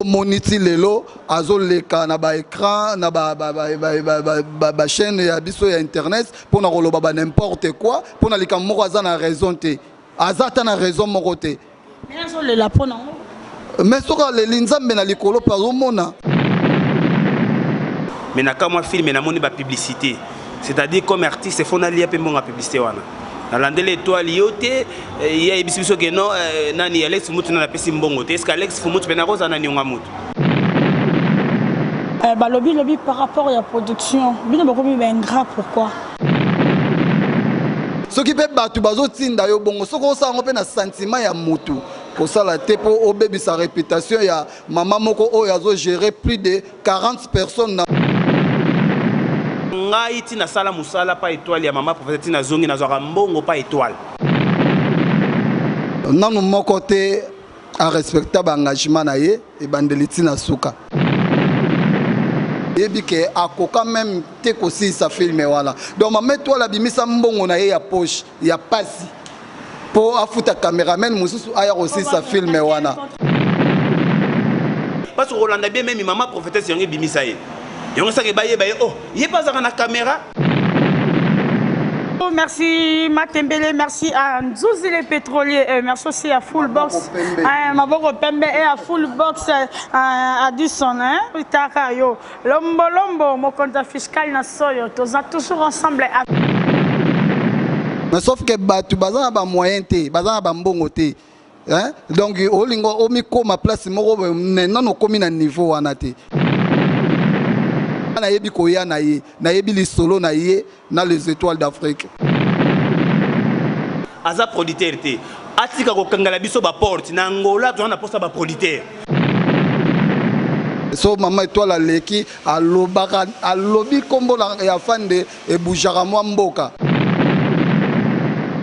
moniti lelo azoleka na ba écran na ba chaîne ya biso ya internet pour na koloba ba n'importe quoi pour na likambo moko aza na raison te azata na raison moko te mais azolela pona mais soka le linzambe na likolo pa omona mais na ka moi film na moni ba publicité c'est-à-dire comme artiste faut na lia pe mbonga publicité wana na landele étoile yote ya ebiso ke non nani Alex Mutu na pesi mbongo te est-ce que Alex Mutu pena roza nani nga mutu lobby par rapport à la production bino bakomi ba ingrat pourquoi ce qui peut battu bazo tinda yo bongo soko sango pe na sentiment ya mutu pour ça la te po obebi sa réputation ya maman moko oyo azo gérer plus de 40 personnes ngai tina sala musala pa étoile ya mama professeur tina zongi na zwa mbongo pa étoile nanu moko te a respecter ba engagement na ye e bandeli tina suka yebi ke akoka même te kosi sa filme wala donc maman toi la bimisa mbongo na ye ya poche ya pasi po afuta cameraman mususu aya aussi sa filme wana parce que Rolanda bien même maman professeur zongi bimisa ye yongo sa ke baye oh il pas dans la caméra. Oh, merci Matembele, merci à Nzouzi les pétroliers, merci aussi à Fullbox, Maboko Pembe et à Fullbox à Dusson, hein, Itakayo, Lombo, mon compte fiscal na soyo, tous toujours ensemble. Mais sauf que tu bazan ba moyen te, bazan ba mbongo te, hein, donc au lingo au miko ma place moko non no komi na niveau wana te. Na yebi koya na ye na yebi li solo na ye na les étoiles d'Afrique aza producteur te atika ko kangala biso ba porte na Angola to na posta ba producteur so mama étoile aleki alobaka alobi kombo ya fande e bujara mwa mboka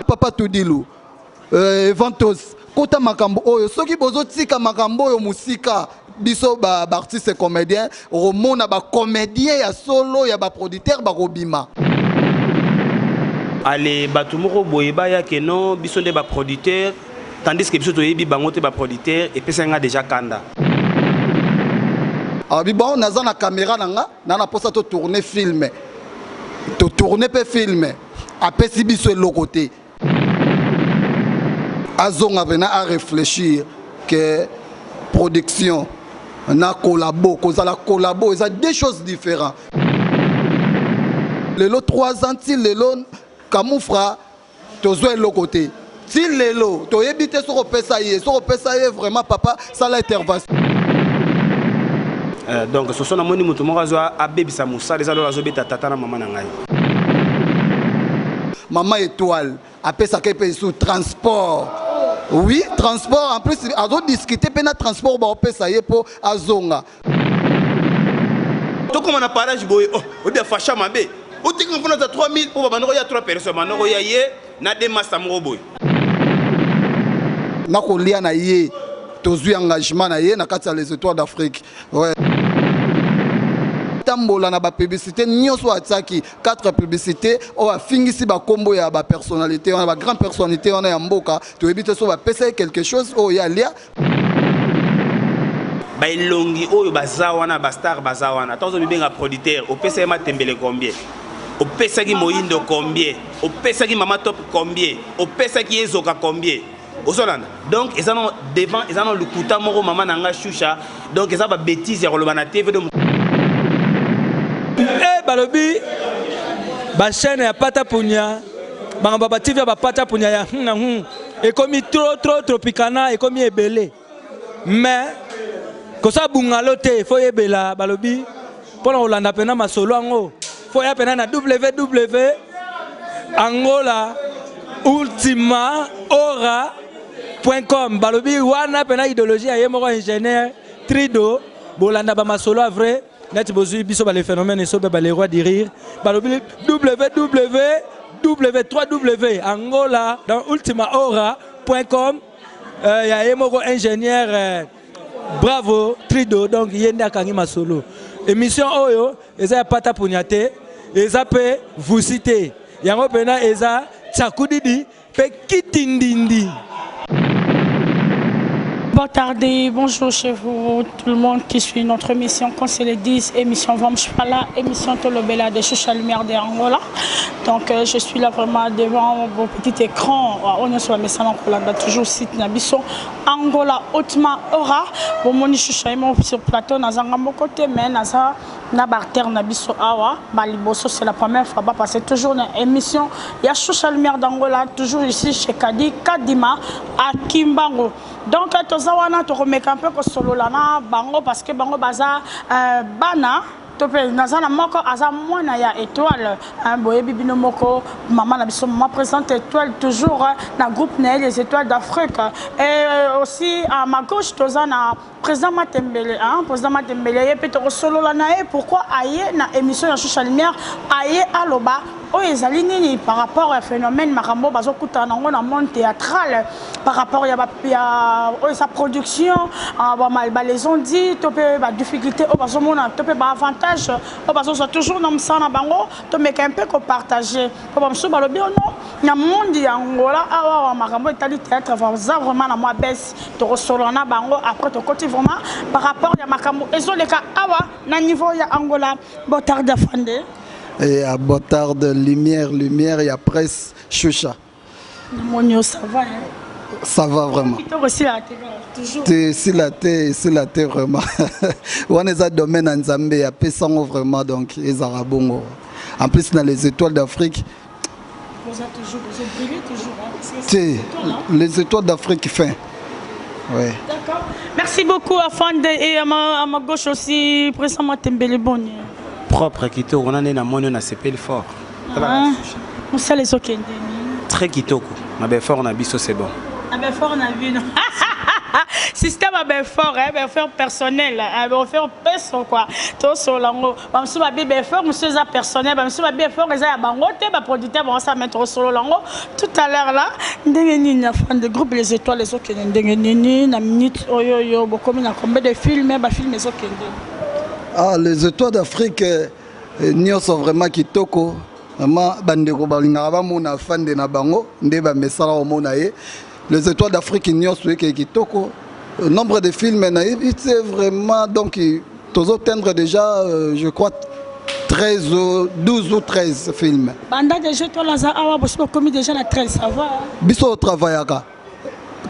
papa Tudilu Ventos kota makambo oyo soki bozo tika makambo oyo musika biso ba artiste comédien romona ba comédien ya solo ya ba producteur ba robima ale batumoko boyeba ya ke non biso nde ba producteur tandis que biso toyebi bango te ba producteur et pesa nga déjà kanda abi bon naza na caméra nanga na posa to tourner film to tourner pe film apesi biso lokote azonga vena à réfléchir que production na collabo, cause la collabo, c'est deux choses différentes. Les 3 ans, si les lots camoufra, tu joues le côté. Si les lots, tu évites sur le PSAE, vraiment papa, ça l'intervention. Donc ce sont les moni mutu morazo a baby samusa les alo azobeta tata na maman nangai. Maman étoile, après ça qu'elle paye sous transport. Oui, transport, en plus, à discuter, pendant transport, on peut ça y est pour Azonga. Tout comme on a parlé, je bois, oh, de facha mabé. Au dit qu'on a 3000 pour il y a 3 personnes, maintenant il y a na des masses boy. Na ko lia na yé, tozu engagement na yé na kati les étoiles d'Afrique. Ouais. Tambola na ba publicité nyonso ataki 4 publicités o afingisi ba kombo ya ba personnalité on ba grande personnalité on a mboka to ebite so ba pesa quelque chose o ya lia ba ilongi oyo bazawana ba star bazawana tozo bibenga producteur o pesa ma tembele combien o pesa ki moindo combien o pesa ki mama top combien o pesa ki ezoka combien Osolanda. Donc ils en ont devant ils en ont le kuta moko mama nanga choucha donc ils ba bêtise ya kolobana TV de balobi ba chaîne ya pata punya ba TV ya pata punya ya ekomi trop pikana ekomi ebele mais ko sa bungalo te fo yebela balobi pona olanda pena masolo ango fo ya pena na www.ultimaora.com balobi wana pena idéologie ya yemoko ingénieur Trido bolanda ba masolo vrai net bozu biso ba les phénomènes et so ba les rois du rire balobi www.angola dans ultimaora.com ya yemoko ingénieur bravo Trido donc yenda kangi masolo émission oyo eza pata punyate eza pe vous citer yango pena eza tsakudidi pe kitindindi. Bon tardi, bonjour chez vous, tout le monde qui suit notre émission, comme c'est les 10, émission Vamchpala, émission Tolobela de Choucha Lumière de Angola. Donc je suis là vraiment devant vos petits écrans. On est sur la message en Colanda, toujours site Nabiso, Angola, Otma, Ora. Bon, mon Choucha sur plateau, Nazanga Mokote, mais Naza, Nabarter, Nabiso, Awa, Baliboso, c'est la première fois, parce que toujours une émission, il y a Choucha Lumière d'Angola, toujours ici chez Kadi, Kadima, à Kimbango. Donc, tozawana to remeka un peu ko solo lana bango parce que bango baza bana to pe nazana moko aza mwana ya étoile un boye bibino moko maman na biso maman présente étoile toujours na groupe les étoiles d'Afrique et aussi à ma gauche tozana président Matembele président Matembele et puis to solo lana pourquoi aye na émission ya Choucha Lumière aye aloba nini par rapport au phénomène Marambo Bazokuta dans le monde théâtral par rapport à sa production les ont dit la difficulté avantage toujours dans le bango to make un peu partager na monde Angola awa Marambo Italie théâtre vraiment na moi baisse to resolana bango après to côté vraiment par rapport à Makambo ezoleka awa na niveau ya Angola botard d'afande. Et à Botard de lumière, il y a presse Choucha. Ça va, hein? Ça va vraiment. Toujours. C'est la terre vraiment. On est à domaine en Zambie, il y a Pessango vraiment, donc les Arabongo. En plus, dans les étoiles d'Afrique. Vous avez brillé toujours. Hein? Les étoiles d'Afrique fin. Ouais. D'accord. Merci beaucoup à Fande et à ma gauche aussi, président Matembele Bonne. Propre kitoko on a na mono na sepeli fort on sait les okende très kitoko na be fort na biso c'est bon na be fort na vu système be fort fort personnel faire perso quoi to solango ba msu ba be fort monsieur za personnel ba msu ba be fort eza ya bango te ba producteur ba ça mettre solo lango tout à l'heure là ndenge nini na fan de groupe les étoiles les okende ndenge nini na minute oyo bokomi na combien de films ba films les okende. Ah, les étoiles d'Afrique, nous sommes vraiment kitoko. Vraiment, bandeko balinga ba mona fan de na bango, ndeba mesala o mona ye. Les étoiles d'Afrique, nous sommes kitoko. Nombre de films, c'est vraiment donc tous atteindre déjà, je crois 12 ou 13 films. Banda déjà toi là awa bosso comme déjà la 13 ça va. Biso travaillaka.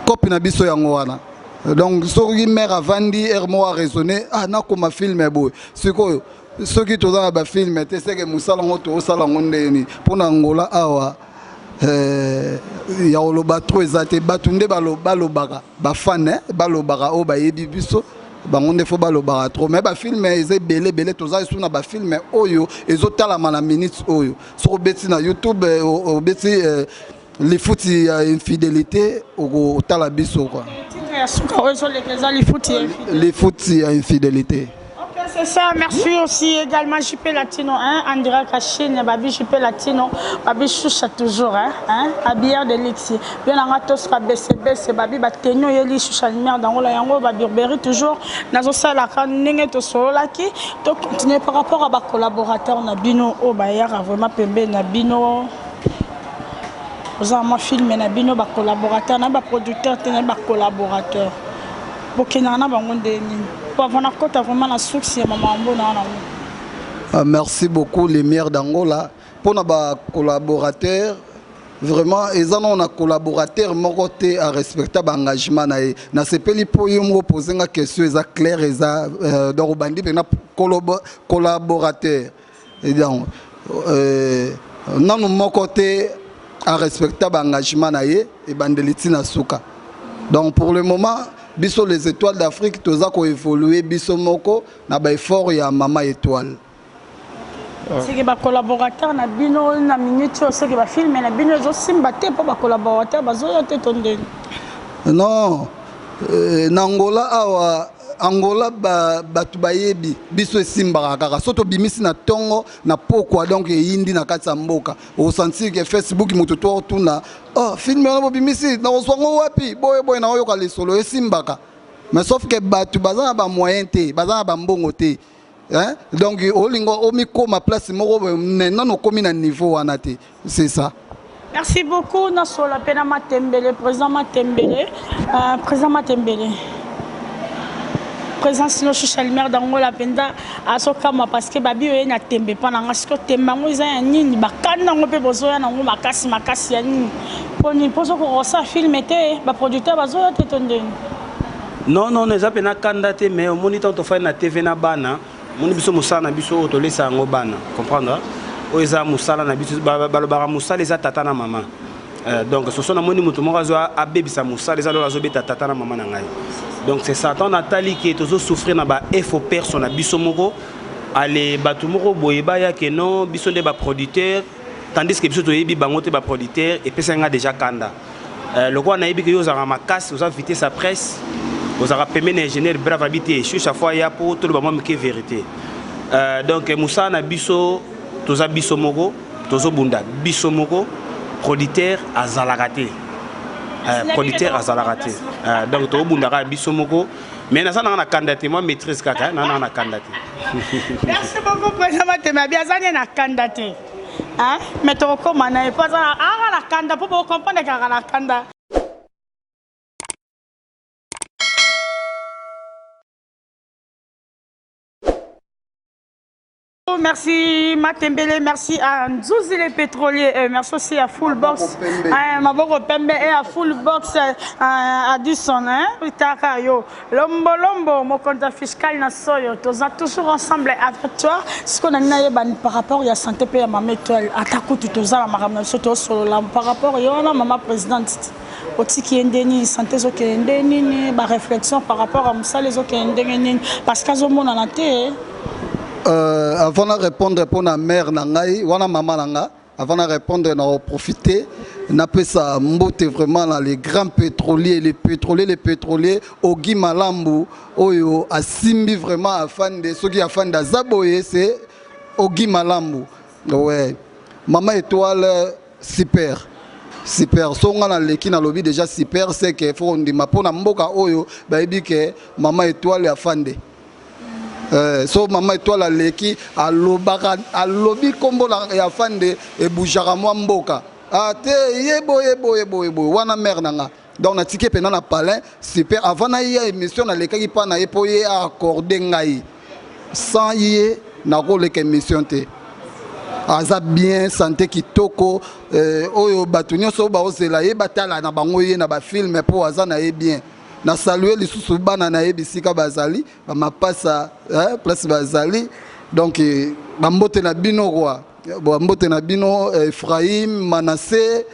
Copie na biso yango wana. Donc, si mère a vendu, elle a raisonné, na comme film beau. C'est quoi? Ceux qui ont un film, c'est que Moussa Langoto, Salangondeni, pour Angola, awa, il y a le bateau, ils batunde balobara, bafane, balobara, oh, bayebi biso, bangonde fo balobara trop. Mais ba film, ils est belé, tous ça, ils sont na film, oyo, ils ont talama la minute oyo. Sur beti na YouTube, beti les foot, il y a une fidélité au talabiso quoi. Les foot, il y a une fidélité. Ok, c'est ça. Merci aussi également JP Latino, Andrea Kachine, Babi JP Latino, Babi Choucha toujours, habilleur de l'Ixi. Bien en atos BCB, c'est Babi Batenyo, Yeli Choucha Lumière dans la Yango, Babi Urberi toujours. Nazosa la canne, to solo laki. Donc continuer par rapport à ma collaborateur Nabino, au Bayer, vraiment Pembe Nabino. Vous avez un film, Nabino, ba collaborateur, na ba producteur, na ba collaborateur. Merci beaucoup les maires d'Angola pour nos collaborateurs. Vraiment, ils ont un collaborateur qui a respecté l'engagement. Na sepeli po yo poser une question claire et donc bandi na collaborateur. Et donc non mon côté a respecté l'engagement et bandeliti na suka. Donc pour le moment biso les étoiles d'Afrique toza ko évoluer biso moko na ba effort ya mama étoile. C'est que ba collaborateur na bino na minute c'est que ba film na bino zo simbate pour ba collaborateur bazo yote tonde. Non na Angola awa Angola batu bayebi biso simbaka kaka soto bimisi na tongo na pokwa donc yindi na kati ya mboka au sentir que Facebook mutu to tuna oh film na bimisi na oswango wapi boye na oyo ka lesolo esimbaka mais sauf que batu bazana ba moyen te bazana ba mbongo te hein donc olingo omiko ma place moko non komi na niveau wana te c'est ça. Merci beaucoup Nasola Pena Matembele président Matembele présence no social lumière dango la penda asokama parce que babi oye na tembe pa nanga siko temba ngo eza ya nini bakanda ngo pe bozoya nango makasi ya nini poni poso ko rosa film te ba producteur bazoya te tondeni non eza pe na kanda te mais omoni tant to fa na TV na bana moni biso musala na biso to lesa ngo bana comprendre o eza musala na biso balobaka musala eza tata na mama donc ce sont amoni mutu moko azwa abebisa musala eza lolo azobeta tata na mama na ngai donc c'est ça tant natali ki tozo souffrir na ba effort perso na biso moko ale batu moko boye ba ya ke non biso nde ba producteur tandis que biso to yebi bango te ba producteur et pesa nga déjà kanda le quoi na yebi ke yo za makasi oza vite sa presse oza pemene ingénieur brave habité chaque fois ya pour tout le moment que vérité donc musala na biso toza biso moko tozo bunda biso moko producteur azalaka te producteur azalaka te donc to bundaka biso moko mais naza na kandate moi maîtrise kaka na kandate merci beaucoup président Matema bien azane na kandate hein mais to koma na pas na kanda pour comprendre que na kanda. Merci Matembele, merci à Nzouzi les pétroliers, merci aussi à Fullbox, Maboko Pembe et à Fullbox à Dusson, Takayo, Lombo, mon compte fiscal na soyo, tous toujours ensemble avec toi. Ce qu'on a dit par rapport à la santé et à ma méthode, à ta coûte, tous à la maramna, surtout par rapport à la maman présidente. Aussi qui est déni santé zo qui est déni, ba réflexion par rapport à ça les autres qui est déni parce qu'à ce moment là avant de répondre pour la mère nangai, wana maman nanga, avant de répondre, on profiter, n'a pas ça mbote vraiment là les grands pétroliers, les pétroliers, Ogi Malambu, oyo asimbi vraiment afin de ceux qui afin de Zaboye, c'est Ogi Malambu. Ouais, maman étoile super. So on a l'équipe dans le lobby déjà super, c'est que faut on dit ma pour na mboka oyo, bah dit que maman étoile afin de so maman étoile leki a lobby combo ya fande e boujara mwa mboka ate yebo wana mère nanga donc na ticket pena na palais super avant na ya émission na lekaki pa na epoye accorder ngai sans yé na ko leka émission te aza bien santé kitoko oyo batunyo so ba osela ye batala na bango ye na ba film po aza na ye bien na saluer les sous-bana na ebisika bazali ma passa place bazali donc bambote na bino quoi bambote na bino Ephraim Manassé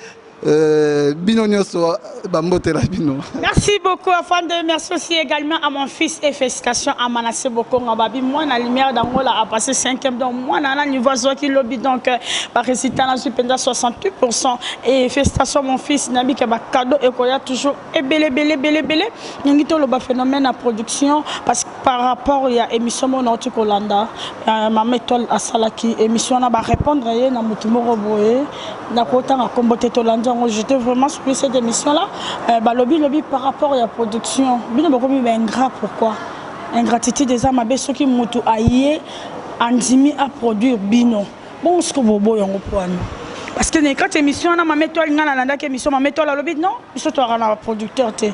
bino nyoso bambote na bino. Merci beaucoup Afande, merci aussi également à mon fils et félicitations à Manassé beaucoup ngababi moi na lumière d'Angola a passé 5e donc moi na niveau zo qui lobby donc par récitant na supenda 68% et félicitations mon fils nabi ke ba cadeau et koya toujours et belé ngito lo ba phénomène à production parce que par rapport il y a émission mon autre Kolanda ma méthode à salaki émission na ba répondre yé na mutumo roboé na kota na kombote to landa j'étais vraiment sur cette émission là lobby par rapport à la production bino beaucoup ingrat pourquoi ingratitude des âmes abe ceux qui mutu aye andimi à produire bino bon ce que bobo yango poano parce que quand émission na ma méthode ngana landa que émission ma méthode lobby non biso to na producteur te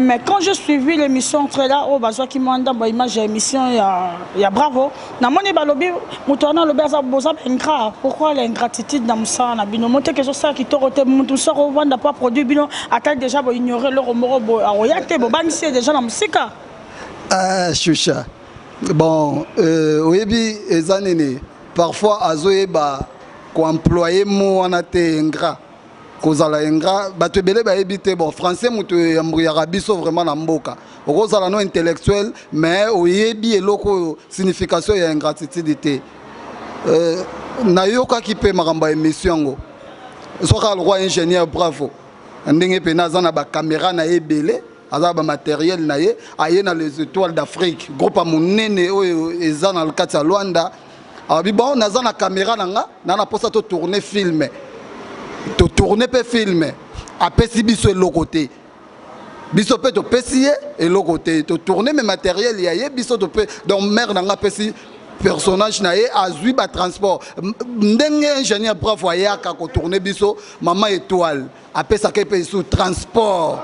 mais quand je suivi l'émission entre là oh bazwa ki manda ba image émission ya bravo na moni ba lobby mutu na lobby za boza ingrat pourquoi l'ingratitude dans ça na bino monte que ça qui torote mutu so vendre pas produit bino attaque déjà bo ignorer le romoro bo aroyate bo banisi déjà na musika choucha bon oyebi ezanene parfois azoyeba ko employer mo wana te ingrat kozala ingrat bato belé ba ebité bon français mutu ya biso vraiment na mboka okozala no intellectuel mais oyebi eloko signification ya ingratitude te na yoka ki pe makamba émission ngo soka le roi ingénieur bravo ndenge pe nazana ba caméra na ebélé aza ba matériel na ye aye na les étoiles d'Afrique groupe monene oyo ezana le kati ya Luanda. Abi bon naza na caméra nanga na posa to tourner film to tourner pe film apesi biso lokote biso pe to pesier et lokote to tourner mes matériel ya ye biso to pe donc mère nanga pesi personnage na ye azui ba transport ndenge ingénieur bravo ya ka ko tourner biso maman étoile apesa ke pe sous transport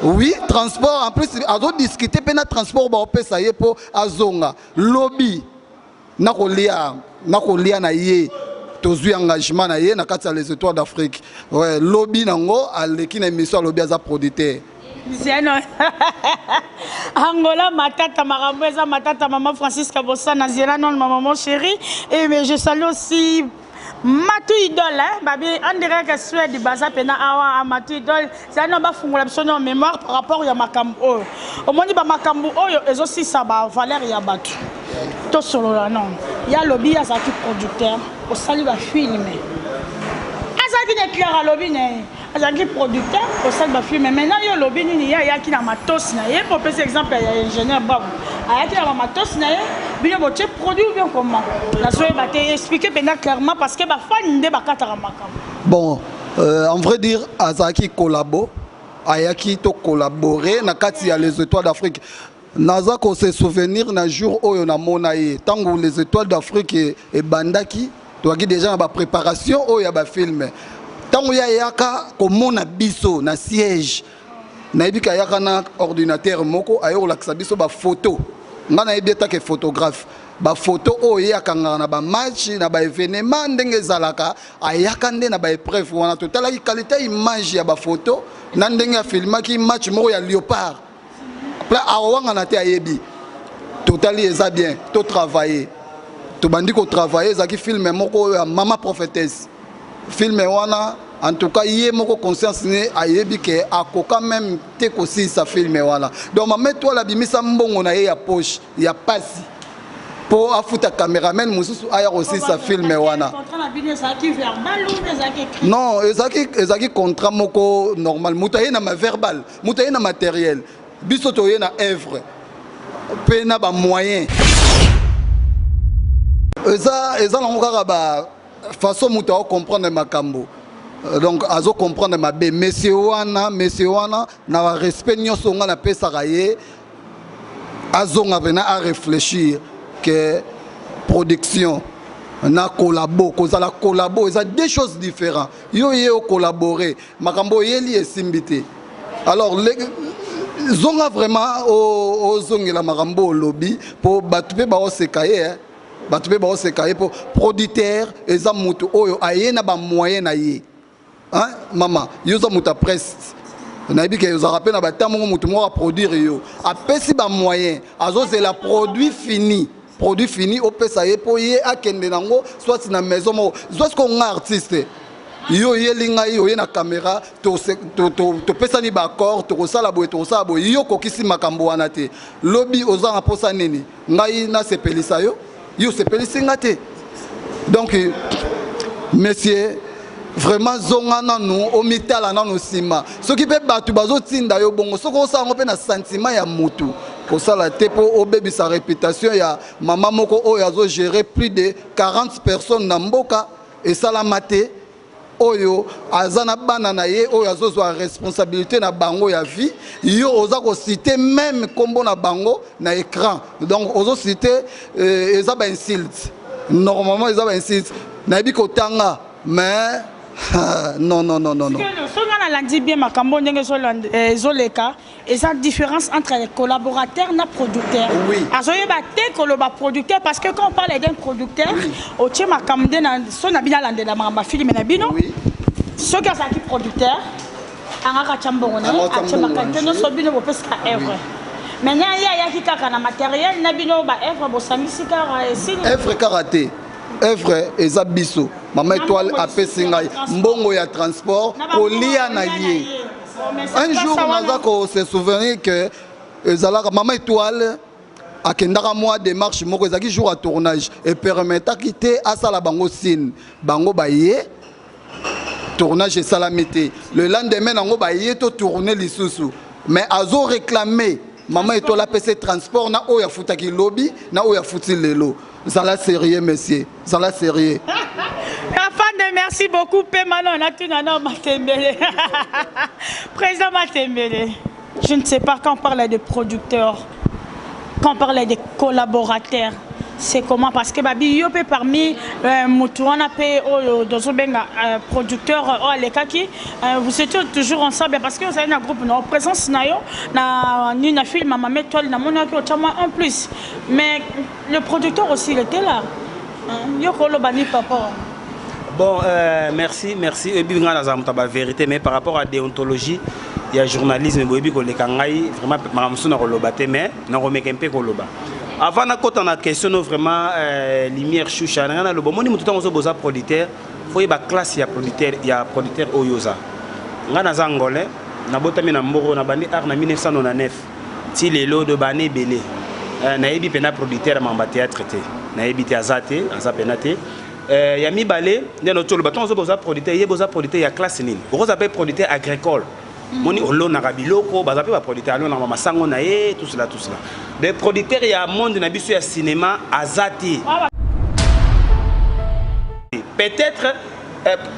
Oui, transport, en plus, azo discuter pena transport ba opesa ye po azonga. Lobby na kolia na ye. Tozui engagement na ye na kati les étoiles d'Afrique. Ouais, lobby nango aleki na émission lobby aza producteur. Zeno. Angola matata maramweza matata maman Francisca Bossa Naziela non maman chérie et mais je salue aussi Matu Idol, hein, babi, on dirait que Suède, Baza, Pena, Awa, Matu Idol, c'est un homme qui a en mémoire par rapport à Makambo. Au moins, Makambo, ils aussi ça va Valère Yabatu. Tout solo là, non. Il y a lobby, il y a qui producteur, au salut va filmer. Azaki n'est clair à lobby, Azaki producteur, au salut va filmer. Maintenant, il y a lobby, il y a qui n'a matos, pour par exemple, il y a ingénieur Bob. Il y a qui n'a matos, bien votre produit ou bien comment la soirée va t'expliquer clairement parce que ma fan ne va pas bon en vrai dire Azaki collabo ayaki to collaborer na kati ya les étoiles d'Afrique naza ko se souvenir na jour oyo na monaye tango les étoiles d'Afrique et bandaki toaki déjà na préparation oyo ya ba film tango ya yaka ko mona biso na siège na ebika yaka na ordinateur moko ayo lakisa biso ba photo ngana ebeta ke photographe ba photo oyo yakanga na ba match na ba événement ndenge zalaka ayaka nde na ba épreuve wana totala ki qualité image ya ba photo na ndenge ya filmaki match moko ya Léopard pla awanga na te ayebi totali eza bien to travailler to bandi ko travailler za ki film moko ya Mama Prophétesse film wana en tout cas yé moko conscience ne ayebi ke akoka même te kosi sa film wana donc maman toi la bimisa mbongo na ye ya poche ya pasi pour afuta cameraman mususu aya aussi sa film wana non ezaki contrat moko normal mutaye na ma verbal mutaye na matériel biso toye na œuvre pe na ba moyen eza lango kaka ba façon muta o comprendre makambo. Donc azo comprendre ma bé monsieur wana na respect nyonso nga na pesa kaye azonga vena à réfléchir que production na collabo kozala collabo ça deux choses différentes yo collaborer makambo yeli esimbité alors zonga vraiment au zongela makambo lobby pour batube ba osekaye batube ba osekaye pour producteur eza mutu oyo ayena ba moyen na ye. Hein, maman, yoza muta presse. On a dit que yoza rappelle na batamu mutu mo produire yo. Apesi ba moyen, azo c'est la produit fini. Produit fini au pesa ye po ye akende nango soit na maison mo. Soit qu'on artiste. Yo ye linga yo ye na caméra to pesa ni ba accord to sala boy yo kokisi makambo wana te. Lobby oza na posa nini. Ngai na sepelisa yo sepelisi ngate. Donc monsieur vraiment zongana nous au mitala na no sima ce qui peut batu bazo tinda yo bongo soko sango pe na sentiment ya mutu ko sala te po obebi sa réputation ya mama moko oyo azo gérer plus de 40 personnes na mboka et sala mate oyo azana bana na ye oyo azo zo responsabilité na bango ya vie yo oza ko citer même kombo na bango na écran donc ozo citer eza ba insult normalement eza ba insult na bi ko tanga mais non. Ce qu'on a dit bien, Makambo, Zoleka, et sa différence entre les collaborateurs et les producteurs. Oui. Alors, producteur, parce que quand on parle d'un producteur, au Tché Makambo, son habit à la film, oui. Ce qui est producteur, Angaka Chambon, Achemakanté, nous sommes bien au pesca œuvre. Maintenant, il y a qui a un matériel, Nabino, œuvre, Bosamisika, œuvre karaté. Œuvre eza biso mama étoile apesi ngai mbongo ya transport kolia na ye un jour naza ko se souvenir que ezalaka mama étoile akendaka mois démarche moko ezaki jour à tournage et permettre quitter asala bango sin bango baye tournage salamité le lendemain nango baye to tourner lisusu mais azo réclamer mama étoile apesi transport na oya futaki lobby na oya futi lelo. Ça la sérieux, monsieur. Ça la sérieux. Merci beaucoup, Pemano. Président Matembele. Je ne sais pas quand on parle de producteurs, quand on parle de collaborateurs, c'est comment? Parce que babi yopé parmi Moutouana pe Dozobenga producteur Alekaki, vous étiez toujours ensemble parce que vous avez un groupe en présence nayo na ni na film Maman Étoile na monaki autrement en plus. Mais le producteur aussi il était là. Yoko lo bani papa. Bon, merci. Et puis, la vérité, mais par rapport à la déontologie, il y a journalisme, vraiment, mais avant de la question, vraiment, lumière choucha, il y a un producteur, il faut une classe, il y a un producteur Oyoza. Il y a un Angolais, il y a un 1999, si les lots de Bané Belé, il y a un producteur qui a traité, il y a un il y a mis balé, il y a un producteur, il y a classe nil. Vous avez producteur agricole. Moni olo na rabiloko, vous avez producteur alo na masango na ye, tout cela. Les producteurs il y a monde na biso ya cinéma azati. Peut-être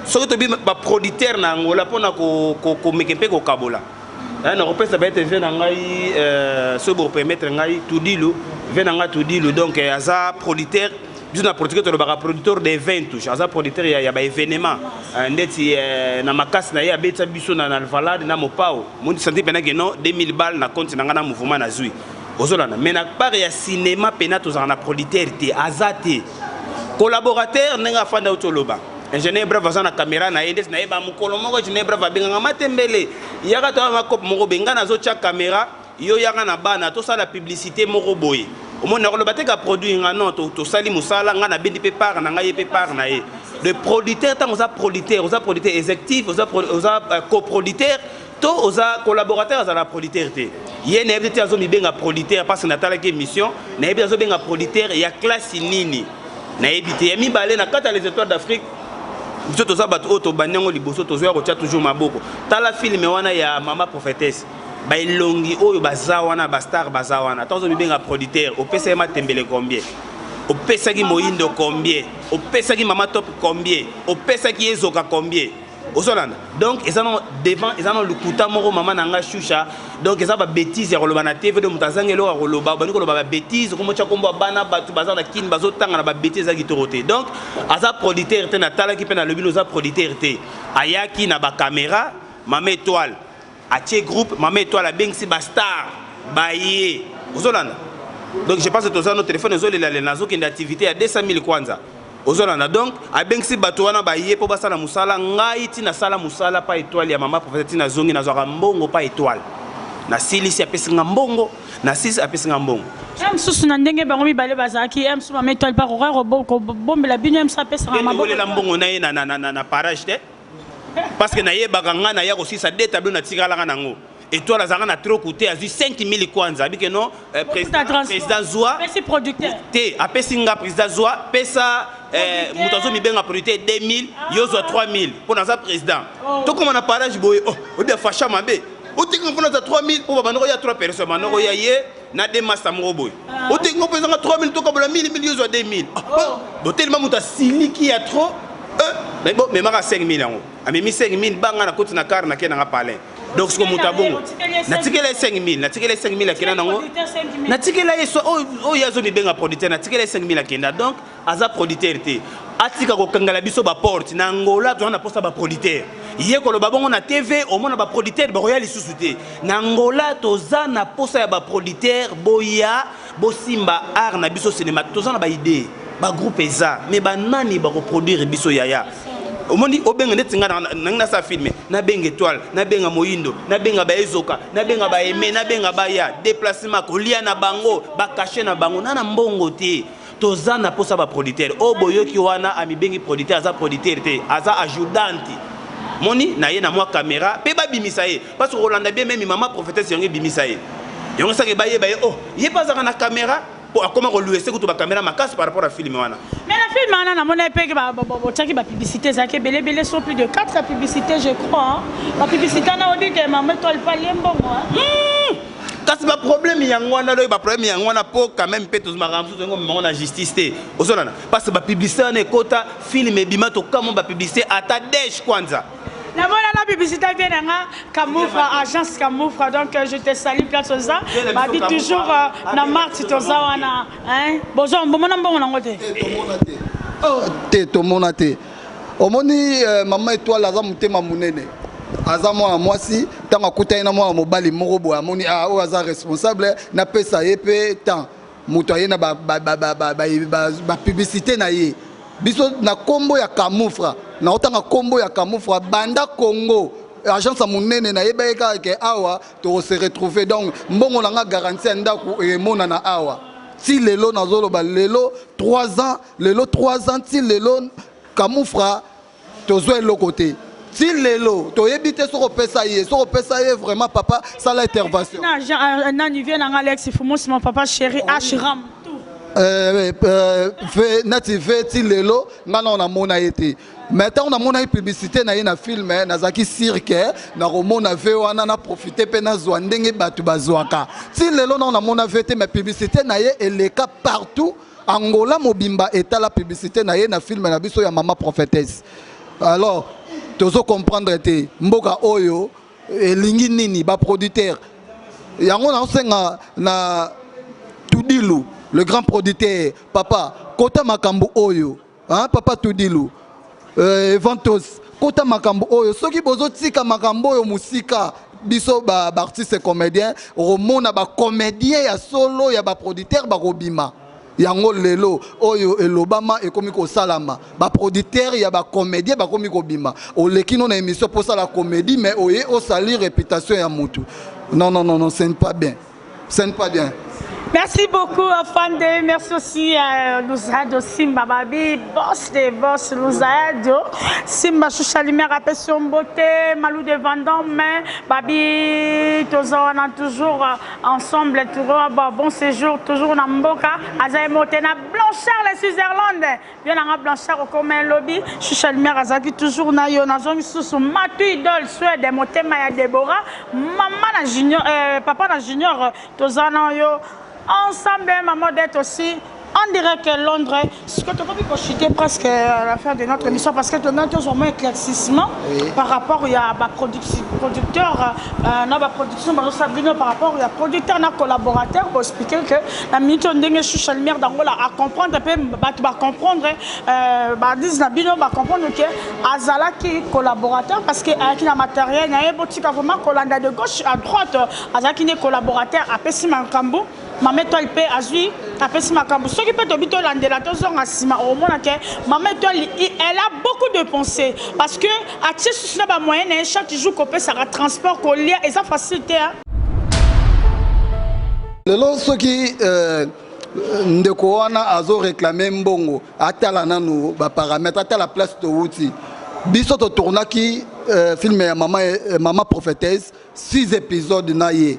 soki to bi ba producteur na ngola pona ko mekepe ko kabola. Na repesa ba être vient ngai so bo permettre ngai Tudilu, vient ngai Tudilu donc aza producteur. Je suis producteur de 20 touches. Je suis producteur de événements. Je suis producteur de valade na mopao. Je suis producteur de 2000 balles na compte na mouvement na zui. Mais na part ya cinéma pena to na producteur te azate. Collaborateur nenga fanda utoloba. Ingénieur brave na caméra na edes na eba mukolo moko ingénieur brave benga matembele. Yaka to ma cop moko benga na zo cha caméra yo yaka na bana to la publicité moko boye. Au moins, on a produit un an, to sali musala, on a bien des pépars, on a des pépars. Le producteur, on a producteur exécutif, on a coproducteur, on a collaborateur, on a producteur. Il y a un producteur parce qu'on a une mission, il y a un producteur, il y a classe nini. Il y a mis balé na kata les étoiles d'Afrique. Nous sommes tous banyango liboso, toujours maboko. Tala film wana ya Maman Prophétesse. Bailongi oyo bazawana bastar bazawana tanzo bibenga producteur opesa ma tembele combien opesa ki moindo combien opesa ki mama top combien opesa ki ezoka combien osolanda donc ils ont devant ils ont le kuta moko mama nanga shusha donc ils ont ba bêtise ya koloba na TV de mutazangelo ya koloba bani koloba ba bêtise komo cha kombo bana batu bazana kin bazotanga na ba bêtise ya kitorote donc aza producteur te na tala ki pe na lobilo za producteur te ayaki na ba caméra Maman Étoile Atie groupe, Maman Étoile a bien si bastar, baillé, Ozolanda. Donc je pense que tout ça, notre téléphone, nous avons une activité à 200 000 kwanza. Ozolanda. Donc, a bien si batouana baillé pour basala musala, ngaïti na sala musala pas étoile, ya Maman Prophétesse na zongi na zora mbongo pas étoile. Na sili si apesi ngambongo, na sisi apesi ngambongo. Sous na ndenge bangomi balé bazaki, sous Maman Étoile par horaire bombe la bino sa apesi ngambongo. Le mbongo na parage te. Parce que naye baganga na ya aussi ça deux tableaux na tigala nango et toi la zanga na trop coûté a 5000 kwanza bike non président Zoua merci producteur té apesi nga président Zoua pesa mutazo mi benga producteur 2000 yozo 3000 pour na président to comme na parage boy o de facha mabe o te ngofona za 3000 pour banoko ya 3 personnes banoko ya ye na de master mo boy o te ngopesa 3000 to kabola 1000 yozo 2000 bo tellement muta siliki ya trop. Mais bon, mais mara 5 000 euros. A mis 5 000 banga na côté na car na kena palais. Donc ce que mutabongo. Na tikele 5 000, na tikele 5 000 akena nango. Na tikele yeso o yazo mi benga producteur na tikele 5 000 akenda. Donc aza producteur té. Atika ko kangala biso ba porte na Angola to na posta ba producteur. Yé ko lo babongo na TV au moins na ba producteur ba royal sous-souté. Na Angola to za na posta ya ba producteur boya bo simba art na biso cinéma to za na ba idée. Ba groupe eza mais ba nani ba reproduire biso yaya omoni obenga netinga na sa filmer na benga étoile na benga moindo na benga ba ezoka na benga ba aimé na benga ba ya déplacement ko lia na bango ba cacher na bango na mbongo te toza na posa ba producteur o boyoki wana ami bengi producteur aza producteur te aza ajudante moni na ye na moi caméra pe ba bimisa ye parce que Rolanda bien même Maman Prophétesse yongi bimisa ye yongi sa ke ba ye oh ye pas na caméra. Comment on lui sait que tu vas caméra ma casse par rapport à film wana. Mais la film wana mon épée qui va publicité ça qui belé sont plus de 4 publicités je crois. La publicité na on dit que Maman Étoile pas liembongo. Kasi ba problème yangwana lo ba problème yangwana po quand même peut tous maramsu ngo na justice té. Ozolana parce que ba publicité na kota film ebima to kama ba publicité ata dash kwanza. La voilà la publicité vient Camoufle, agence Camoufle, donc je te salue, place aux ans. Bah, dis toujours, na marque, toza wana, hein. Bonjour, bon nangote. Te to monate. Omoni maman étoile aza mutema munene. Aza mwana mwasi, tant akuta na mwana mobali moko boya amoni o aza responsable na pesa ye pe tant muto ye na ba publicité na ye. Biso na kombo ya Camoufle, na otanga kombo ya Camoufle banda Congo. Agence monene na yeba ka ke awa to se retrouver donc mbongo na nga garantie ndako e mona na awa. Si lelo nazoloba lelo 3 ans, lelo 3 ans ti lelo Camoufle tozo le côté. Si lelo to yebite so pesa ye vraiment papa ça l'intervention. Na ni vient en Alex Fumos mon papa chéri Ashram. Native ti lelo ngana na mona été. Maintenant on a mon publicité na na film nazaki cirque na romona ve wana na profiter pe na zwa ndenge batu bazwaka. Ti lelo na on a vete mais publicité na ye eleka partout. Angola mobimba eta la publicité na ye na film na biso ya maman prophétesse. Alors tozo comprendre te mboka oyo elingi nini ba producteur. Yango na senga na Tudilu le grand producteur papa kota makambu oyo hein papa Tudilu Ventos kota makambu oyo soki bozo tika makambu oyo musika biso ba artiste comédien romona ba comédien ya solo ya ba producteur ba robima yango lelo oyo elobama ekomi ko salama ba producteur ya ba comédien ba komi ko bima olekino na émission pour ça la comédie mais oye o salir réputation ya mutu non ce n'est pas bien. Merci beaucoup, Afande. Merci aussi à Louzado Simba Babi, boss des boss Louzado. Simba Chouchalimé, rappel sur beauté, Malou de Vendôme, Babi, tous on a toujours ensemble, toujours bon séjour, toujours dans Mboka. Azaï Motena, Blanchard, les Switzerland. Bien en Blanchard au commun lobby. Chouchalimé, Azaki, toujours na yo, na zone sous Matu Idol, Suède, Motema ya Deborah. Maman na junior, papa na junior, tous on yo. Ensemble, maman d'être aussi en direct à Londres. Ce que tu as pu consulter presque à la fin de notre émission parce que tu as toujours un éclaircissement par rapport à ma producteur, ma production, par rapport à producteur, à collaborateur pour expliquer que la minute on dingue sur le maire d'Angola à comprendre un peu, va comprendre, disent la bino va comprendre que Azala qui est collaborateur parce que avec le matériel, il y a un boutique vraiment colanda de gauche à droite, Azala qui est collaborateur à Pessima Kambu. Maman toi peut azui après si makambo ce qui peut te bito landela to zonga sima au moins que maman toi elle a beaucoup de pensées parce que à titre sur ba moyen chaque jour qu'on peut ça transport collier et ça facilité hein le long ce qui ndeko wana azo réclamer mbongo atala nanu ba paramètre atala place to wuti biso to tournaki film ya maman prophétesse 6 épisodes na ye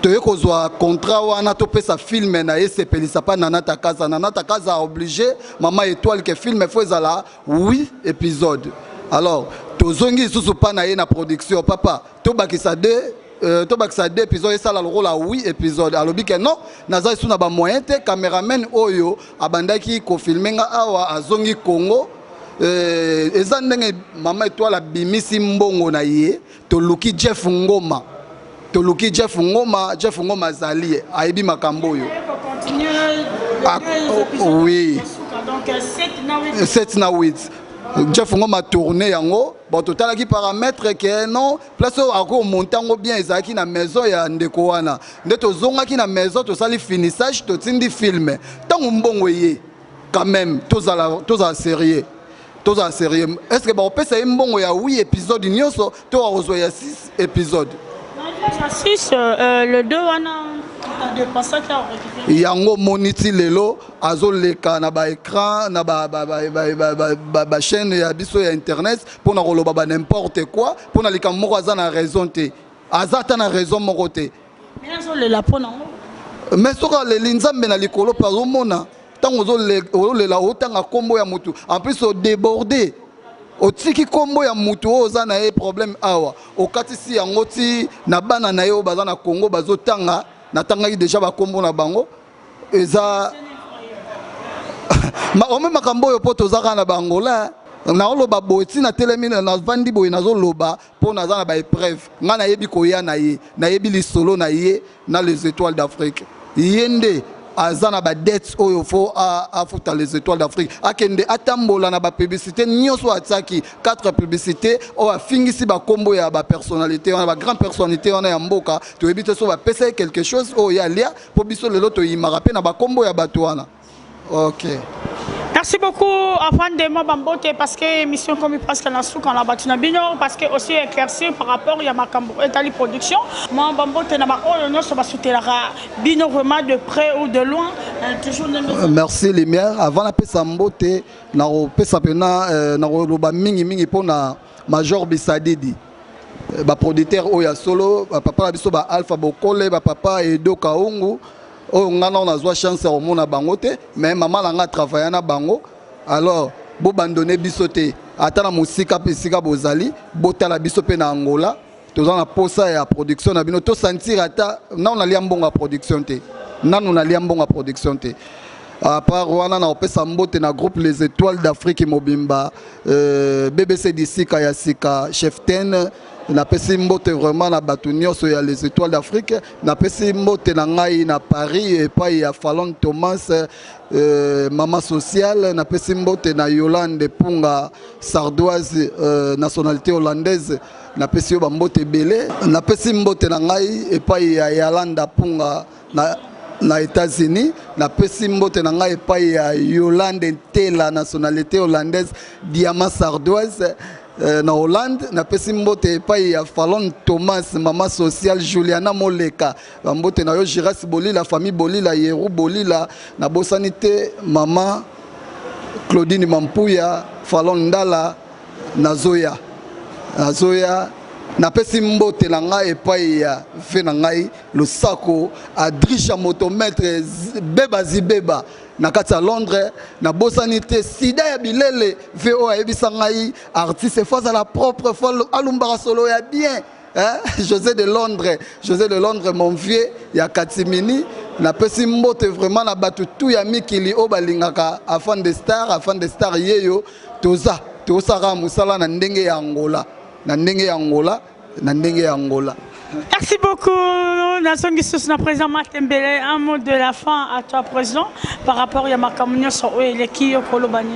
tu kozwa contrat wana to pesa film na esepelisa pa Nanata Kaza obligé maman étoile que film faut ezala 8 épisodes alors tozongi susu pa na ye na production papa to bakisa 2 épisodes et ça la rôle à 8 épisodes alors que non naza suna ba moyen te cameraman oyo abandaki ko filmenga awa azongi Congo eza ndenge maman étoile bimisi mbongo na ye to luki Jeff Ngoma Toluki Jeff Ngoma Zali aibi makambo yo. Oui. Donc 7 na 8. Jeff Ngoma tourné yango. Bon total qui paramètre que non place ako montango bien ezaki na maison ya ndeko wana. Ndeto zonga ki na maison to sali finissage to tindi film. Tango mbongo ye quand même toza sérieux. Est-ce que ba opesa mbongo ya 8 épisodes nyoso to arozo ya 6 épisodes. Le 2 on a dépassé yango moniti lelo azoleka na ba écran na ba chaîne ya biso ya internet pour na koloba ba n'importe quoi pour na lika moko aza na raison te azata na raison moko te mais soka le linzambe na likolo pa omona tango ozolela otanga kombo ya mutu en plus au débordé otiki kombo ya mutu oza na ye problème awa okatisi yango ti na bana na yo baza na Congo bazotanga natangaki déjà ba kombo na bango eza ma ome makambo yo poto zaka na bangola naoloba boye ntina telemi navandi boye nazoloba mpo naza na baépreuve ngai nayebi koya na ye nayebi lisolo na ye na les étoiles d'Afrique ye nde aza na badete oyo fo afuta les étoiles d'Afrique akende atambola na bapublicité nyonso atiaki 4 publicité oyo afingisi bakombo ya bapersonnalité wana bagrande personnalité wana ya mboka toyebi te so bapesa ye quelque chose oyo ya lia mpo biso lelo toyimaka mpe na bakombo ya bato wana. Ok. Merci beaucoup, avant de moi, Bambote, parce que l'émission comme presque dans souk en abattu na bino, parce que aussi éclairci par rapport à ma Etali production. Moi, Bambote, na ma on se va soutenir bino vraiment de près ou de loin. Toujours. Merci Lumière. Avant la paix Sambote, na pesa pena na loba mingi pour na Major Bisadidi. Ba producteur oya solo, papa la biso ba Alpha Bokole, ba papa Edo Kaungu. Oh, on a eu chance au monde à Bangote, mais maman a travaillé à Bango. Alors, bo bandonné bisoté. Attends, musika pisika bozali, bota la bisope na Angola. Tous on a posa et à production na bino. Tous sentir ata, na on a liambon à production te. Na on a liambon à production te. À part Rwanda na opesa mbote na groupe Les Étoiles d'Afrique et Mobimba, BBC d'ici Kayasika, Cheften. Na pesi mbote vraiment na batunio so ya Les Étoiles d'Afrique na pesi mbote na ngai na Paris et pas ya Fallon Thomas maman sociale na pesi mbote na Yolande Punga sardoise nationalité hollandaise na pesi ba mbote belé na pesi mbote na ngai et pas ya Yolanda Punga na États-Unis na pesi mbote na ngai et pas ya Yolande Tela nationalité hollandaise diamant sardoise na Hollande na pesi mbote epai ya Fallon Thomas maman sociale Juliana Moleka mbote na yo Giras Bolila famille Bolila Yeru Bolila na bosanité maman Claudine Mampuya Fallon Ndala na Zoya na pesi mbote na ngai epai ya fe na ngai Lusako Adrisha motomètre beba zibeba na kati ya Londres na bosanité sida ya bilele VO ayebisa ngai artiste face à la propre folle alumbara solo ya bien hein? José de Londres mon vieux ya Katimini na pesi mbote vraiment na batu tout ya mikili o balingaka afin de star yeyo toza musala na ndenge ya Angola Merci beaucoup, Nasson Gissus, na président Matembele. Un mot de la fin à toi, président, par rapport à ma communion sur les qui au Kolobani.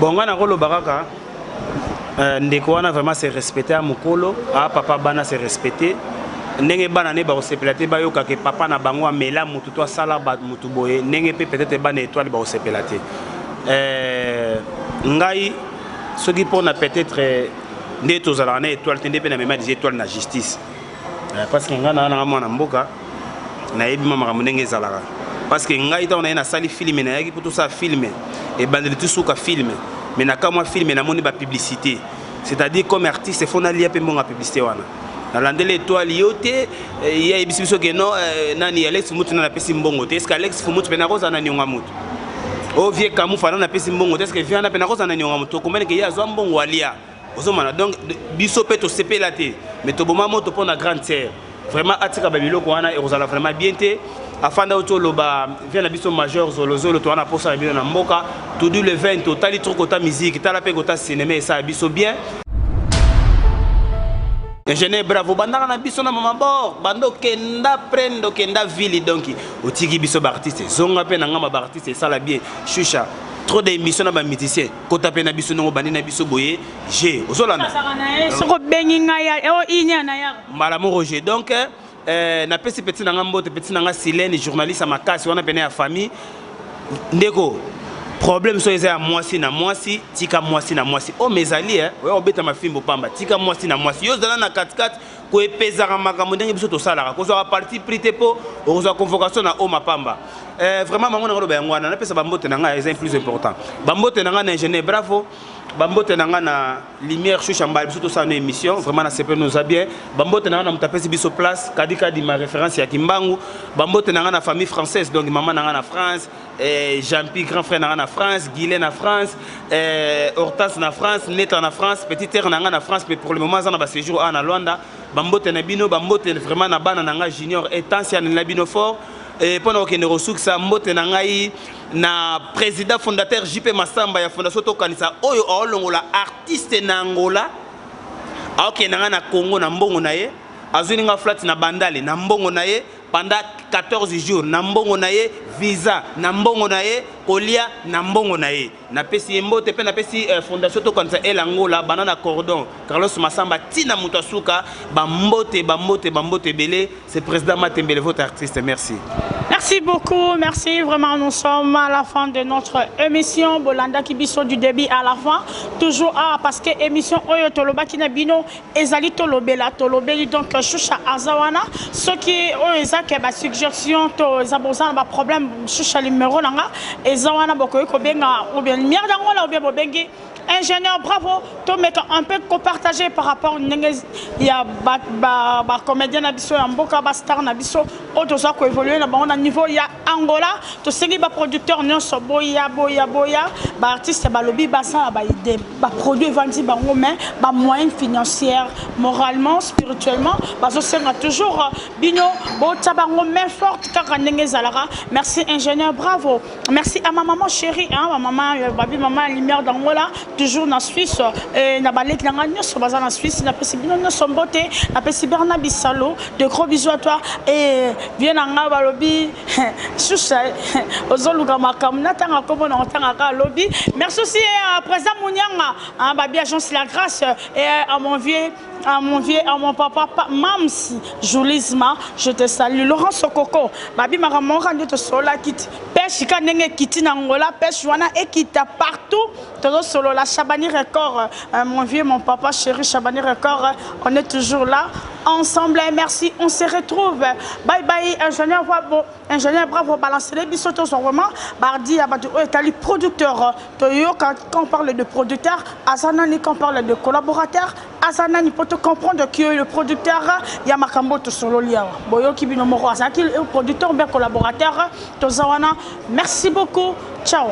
Bon, on a Rolo Baraka. Ndeko wana vraiment se respecter à Mukolo, à papa bana se respecter. Nenge bana ne ba osepelate ba yoka ke papa na bango amela mutu to sala ba mutu boye nenge pe peut-être bana étoile ba osepelate. Ngai soki pona peut-être nde tozala na étoile tende pe na mema des étoiles na justice. Parce que nga na mwana mboka na yebi mama munenge zalaka. Parce que ngai ta on na sali film na yaki pour tout ça filmer et bandeli tout suka filmer. Mais na ka moi filmer na moni ba publicité. C'est-à-dire comme artiste faut na lia pe mbonga publicité wana. Na landele étoile yote ya ebiso ke non nani Alex Mutu na pesi mbongo te. Est-ce que Alex Mutu pe na koza na nyonga mutu. O vie kamu fana na pesi mbongo te. Est-ce que viana pe na koza na nyonga mutu. Comment que ya zo mbongo alia. Donc biso pe to sepela te. Mais to boma moto pour na grande terre. Vraiment atika babilo ko wana et rozala vraiment bien te. Afanda auto loba vient la biso major zolo to wana pour ça bien na mboka. Tout du le 20 total truc kota musique, tala pe kota cinéma et ça biso bien. Ingénieur bravo bandana na biso na mama bo bando kenda prendo kenda vili donc otiki biso ba artiste zonga pe na ngama ba artiste ça la bien chucha trop d'émissions na ba musicien kota pe na biso ngo bandi na biso boye G ozolanda soko bengi ngaya o inya na ya malamo Roger donc na pesi petit na ngambo te petit na nga Silène journaliste à makasi wana pene ya famille ndeko problème so eza mwasi na mwasi tika mwasi na mwasi o mezali we obeta mafimbo pamba tika mwasi na mwasi yo zala na 4-4 ko epezaka makambo ndenge biso to salaka ko zo parti prité po o zo convocation na o mapamba vraiment mango na ngolo ba yangwana na pesa bambote na nga eza plus important bambote na nga na ingénieur bravo bambote na nga na lumière choucha mbali biso to sa na émission vraiment na sepe nous a bien bambote na nga na mutapesi biso place kadika di ma référence ya Kimbangu bambote na nga na famille française donc maman na nga na France Jean-Pierre grand frère na nga na France Guylaine na France Hortense na France Neta na France petit terre na nga na France mais pour le moment ça na ba séjour à na Luanda bambote na bino bambote vraiment na bana na nga junior et ancien na bino fort pendant que nous ressources mbote na ngai na président fondateur JP Massamba ya fondation Tokanisa oyo olongola artiste na Angola aoke na Congo na mbongo na ye azuni nga flat na bandale na mbongo na ye pendant 14 jours na mbongo na ye visa na mbongo na ye kolia na mbongo na ye na pesi mbote pe na pesi fondation Tokanisa el Angola banana cordon Carlos Massamba tina mutasuka ba mbote belé c'est président Matembele votre artiste merci. Merci beaucoup, merci vraiment. Nous sommes à la fin de notre émission. Bolanda Kibiso du début à la fin. Toujours parce que émission Oyo Toloba Kinabino Ezali Tolobela Tolobeli donc Choucha Azawana. Ce qui est ma suggestion, to Zabozan ba problème Choucha numéro nanga Ezawana Bokoy Kobenga ou bien Mirdangola ou bien Bobengi. Ingénieur, bravo, to mettre un peu copartager par rapport il y a ba comédien nabiso en boka ba star nabiso otoza ko évoluer na bon niveau il y a Angola to segi ba producteur nyonso boya ba artiste ba lobby ba ça ba idée ba produit vandi ba ngomé ba moyens financières moralement spirituellement ba so senga toujours bino bo taba ngomé forte kaka ndenge zalara. Merci ingénieur, bravo. Merci à ma maman chérie ma maman babi maman lumière d'Angola toujours na Suisse et na balek na ngani so baza na Suisse na pesi bino no sombote na pesi Bernard Bissalo de gros bisous à toi et viens nga balobi choucha ozoluka makamna tanga ko bona tanga ka lobby. Merci aussi à président Mounianga babi agence La Grâce et à mon papa Mamsi Joulisma je te salue. Laurent Sokoko babi makamon rande to sola kit pêche ka ndenge kiti na Angola pêche wana ekita partout todo solo la Chabani Record mon vieux mon papa chéri Chabani Record on est toujours là ensemble et merci on se retrouve bye bye ingénieur bravo balancer les bisotos sont vraiment bardi abatu etali producteur toyo quand on parle de producteur azanani quand on parle de collaborateur azanani pour te comprendre qui est le producteur ya makambo to solo lia boyo kibino moko azaki le producteur bien collaborateur tozawana merci beaucoup ciao.